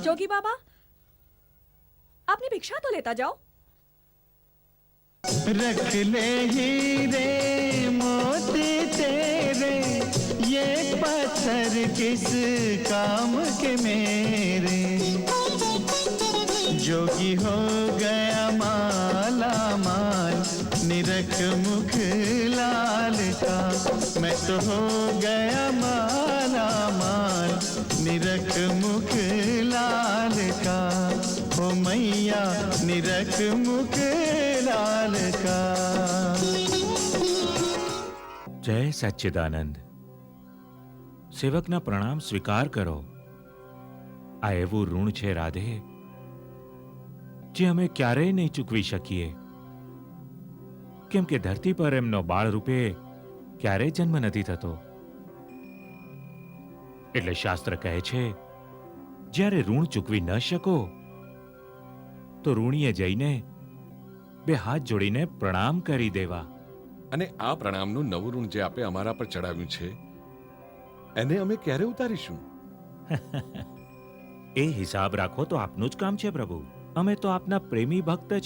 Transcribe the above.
जोगी बाबा, आपने भिक्षा तो लेता जाओ। रख ले हीरे मोती तेरे, ये पत्थर किस काम के मेरे। जोगी हो गया माला माल, निरख मुख लाल का। मैं तो हो गया माला माल, निरख मुख लाल का। ओ मैया निरख मुख लाल का। જય સચ્ચિદાનંદ. સેવકના પ્રણામ સ્વીકાર કરો. આ એવું ઋણ છે રાધે, જે અમે ક્યારેય નહીં ચૂકવી શકીએ, કેમ કે ધરતી પર એમનો બાળ રૂપે ક્યારેય જન્મ નથી થતો. એટલે શાસ્ત્ર કહે છે, જ્યારે ઋણ ચૂકવી ન શકો તો ઋણીએ જઈને બે હાથ જોડીને પ્રણામ કરી દેવા. અને આ પ્રણામનું નવું ઋણ જે આપે અમારા પર ચડાવ્યું છે, એને અમે ક્યારે ઉતારીશું? એ હિસાબ રાખો તો આપનું જ કામ છે પ્રભુ. અમે તો આપના પ્રેમી ભક્ત